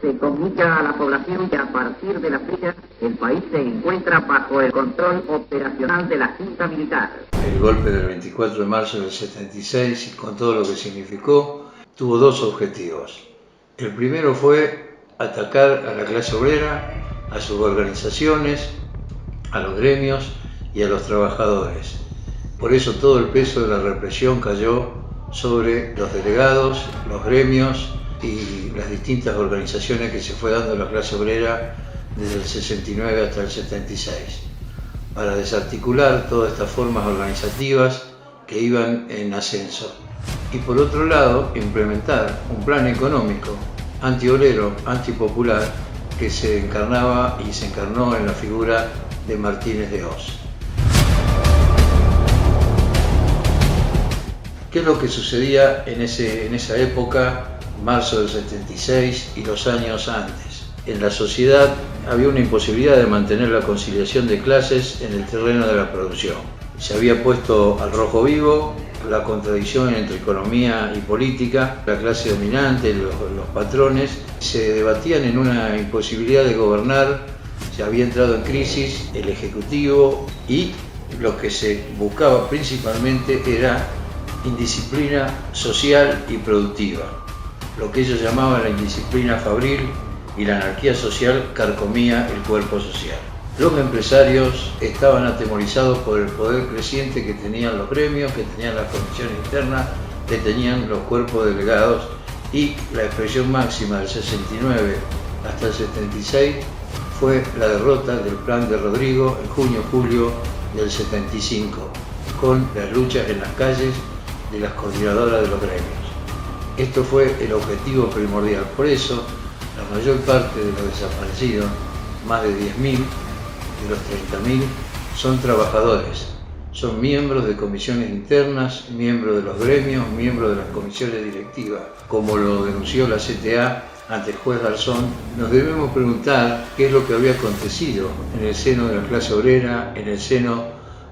Se comunica a la población que a partir de la fecha el país se encuentra bajo el control operacional de la Junta Militar. El golpe del 24 de marzo del 76, y con todo lo que significó, tuvo dos objetivos. El primero fue atacar a la clase obrera, a sus organizaciones, a los gremios y a los trabajadores. Por eso todo el peso de la represión cayó sobre los delegados, los gremios y las distintas organizaciones que se fue dando la clase obrera desde el 69 hasta el 76, para desarticular todas estas formas organizativas que iban en ascenso. Y por otro lado, implementar un plan económico antiobrero, antipopular, que se encarnaba y se encarnó en la figura de Martínez de Hoz. ¿Qué es lo que sucedía en esa época, marzo del 76 y los años antes? En la sociedad había una imposibilidad de mantener la conciliación de clases en el terreno de la producción. Se había puesto al rojo vivo la contradicción entre economía y política, la clase dominante, los patrones, se debatían en una imposibilidad de gobernar, se había entrado en crisis el Ejecutivo y lo que se buscaba principalmente era indisciplina social y productiva. Lo que ellos llamaban la indisciplina fabril y la anarquía social carcomía el cuerpo social. Los empresarios estaban atemorizados por el poder creciente que tenían los gremios, que tenían las comisiones internas, que tenían los cuerpos delegados, y la expresión máxima del 69 hasta el 76 fue la derrota del plan de Rodrigo en junio-julio del 75, con las luchas en las calles de las coordinadoras de los gremios. Esto fue el objetivo primordial. Por eso, la mayor parte de los desaparecidos, más de 10.000 de los 30.000, son trabajadores, son miembros de comisiones internas, miembros de los gremios, miembros de las comisiones directivas. Como lo denunció la CTA ante el juez Garzón, nos debemos preguntar qué es lo que había acontecido en el seno de la clase obrera, en el seno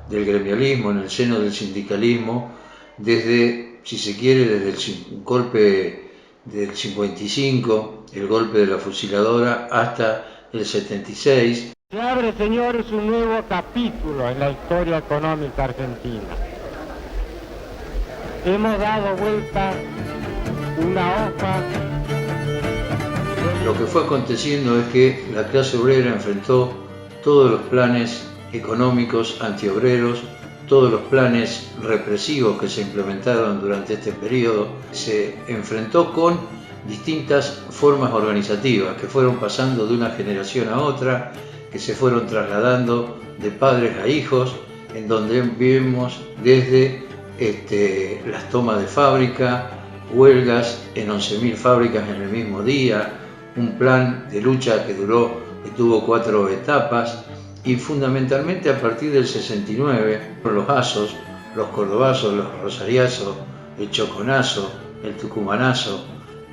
del gremialismo, en el seno del sindicalismo, desde, si se quiere, desde el golpe del 55, el golpe de la fusiladora, hasta el 76. Se abre, señores, un nuevo capítulo en la historia económica argentina. Hemos dado vuelta una hoja. Lo que fue aconteciendo es que la clase obrera enfrentó todos los planes económicos antiobreros, todos los planes represivos que se implementaron durante este periodo. Se enfrentó con distintas formas organizativas que fueron pasando de una generación a otra, que se fueron trasladando de padres a hijos, en donde vivimos desde las tomas de fábrica, huelgas en 11.000 fábricas en el mismo día, un plan de lucha que tuvo 4 etapas, y fundamentalmente a partir del 69, los asos, los cordobazos, los rosariazos, el choconazo, el tucumanazo,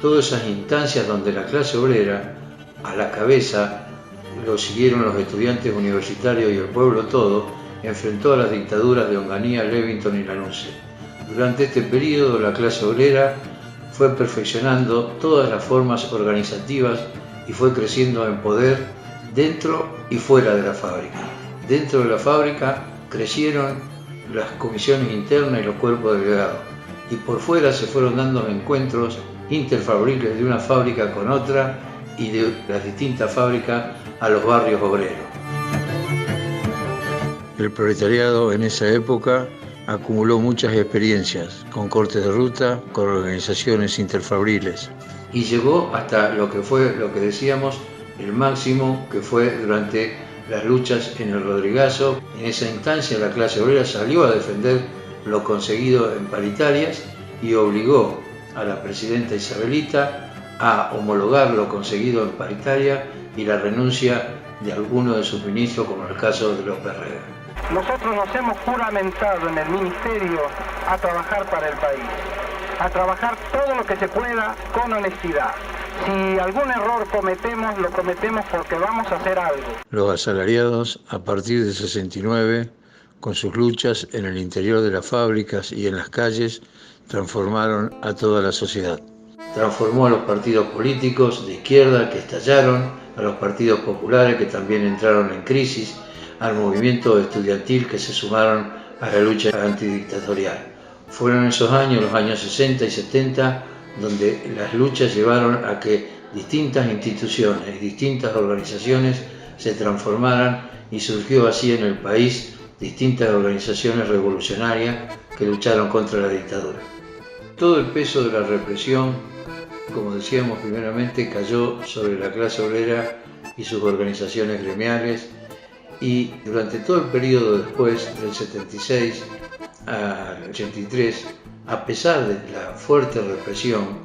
todas esas instancias donde la clase obrera, a la cabeza, lo siguieron los estudiantes universitarios y el pueblo todo, enfrentó a las dictaduras de Onganía, Levington y Lanuse. Durante este periodo la clase obrera fue perfeccionando todas las formas organizativas y fue creciendo en poder dentro y fuera de la fábrica. Dentro de la fábrica crecieron las comisiones internas y los cuerpos delegados, y por fuera se fueron dando encuentros interfabriles de una fábrica con otra y de las distintas fábricas a los barrios obreros. El proletariado en esa época acumuló muchas experiencias con cortes de ruta, con organizaciones interfabriles, y llegó hasta lo que decíamos, el máximo, que fue durante las luchas en el Rodrigazo. En esa instancia la clase obrera salió a defender lo conseguido en paritarias y obligó a la presidenta Isabelita a homologar lo conseguido en paritaria y la renuncia de algunos de sus ministros, como el caso de López Rega. Nosotros nos hemos juramentado en el ministerio a trabajar para el país, a trabajar todo lo que se pueda con honestidad. Si algún error cometemos, lo cometemos porque vamos a hacer algo. Los asalariados, a partir del 69, con sus luchas en el interior de las fábricas y en las calles, transformaron a toda la sociedad. Transformó a los partidos políticos de izquierda que estallaron, a los partidos populares que también entraron en crisis, al movimiento estudiantil que se sumaron a la lucha antidictatorial. Fueron esos años, los años 60 y 70, donde las luchas llevaron a que distintas instituciones y distintas organizaciones se transformaran y surgió así en el país distintas organizaciones revolucionarias que lucharon contra la dictadura. Todo el peso de la represión, como decíamos primeramente, cayó sobre la clase obrera y sus organizaciones gremiales, y durante todo el periodo después del 76 al 83, a pesar de la fuerte represión,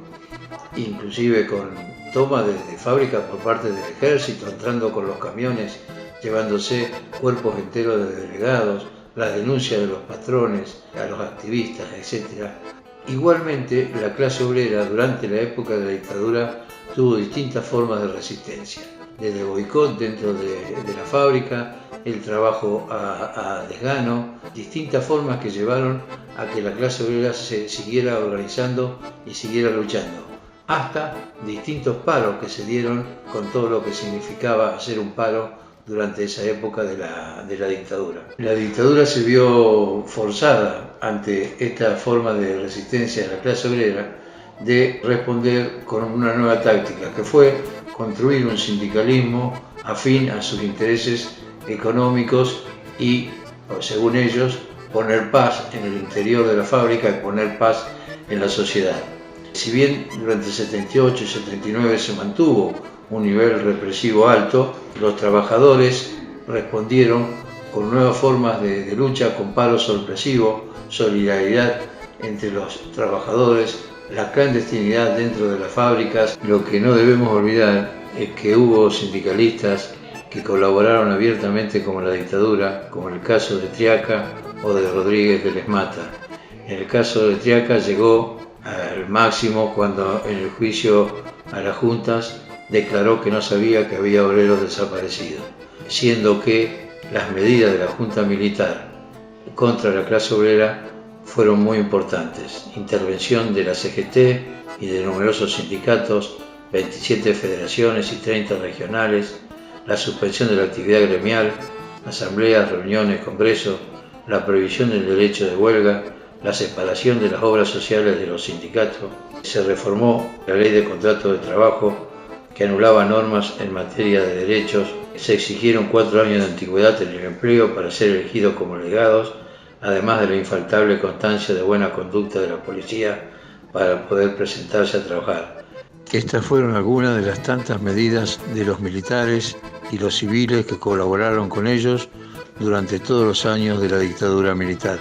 inclusive con toma de fábricas por parte del ejército, entrando con los camiones, llevándose cuerpos enteros de delegados, las denuncias de los patrones, a los activistas, etc. Igualmente, la clase obrera durante la época de la dictadura tuvo distintas formas de resistencia, desde boicot dentro de la fábrica, el trabajo a desgano, distintas formas que llevaron a que la clase obrera se siguiera organizando y siguiera luchando, hasta distintos paros que se dieron con todo lo que significaba hacer un paro durante esa época de la dictadura. La dictadura se vio forzada ante esta forma de resistencia de la clase obrera de responder con una nueva táctica, que fue construir un sindicalismo afín a sus intereses económicos y, según ellos, poner paz en el interior de la fábrica y poner paz en la sociedad. Si bien durante el 78 y 79 se mantuvo un nivel represivo alto, los trabajadores respondieron con nuevas formas de lucha, con paro sorpresivo, solidaridad entre los trabajadores, la clandestinidad dentro de las fábricas. Lo que no debemos olvidar es que hubo sindicalistas que colaboraron abiertamente con la dictadura, como en el caso de Triaca o de Rodríguez de Lesmata. En el caso de Triaca llegó al máximo cuando en el juicio a las juntas declaró que no sabía que había obreros desaparecidos, siendo que las medidas de la Junta Militar contra la clase obrera fueron muy importantes. Intervención de la CGT y de numerosos sindicatos, 27 federaciones y 30 regionales, la suspensión de la actividad gremial, asambleas, reuniones, congresos, la prohibición del derecho de huelga, la separación de las obras sociales de los sindicatos. Se reformó la ley de contrato de trabajo que anulaba normas en materia de derechos. Se exigieron 4 años de antigüedad en el empleo para ser elegidos como legados, además de la infaltable constancia de buena conducta de la policía para poder presentarse a trabajar. Estas fueron algunas de las tantas medidas de los militares y los civiles que colaboraron con ellos durante todos los años de la dictadura militar.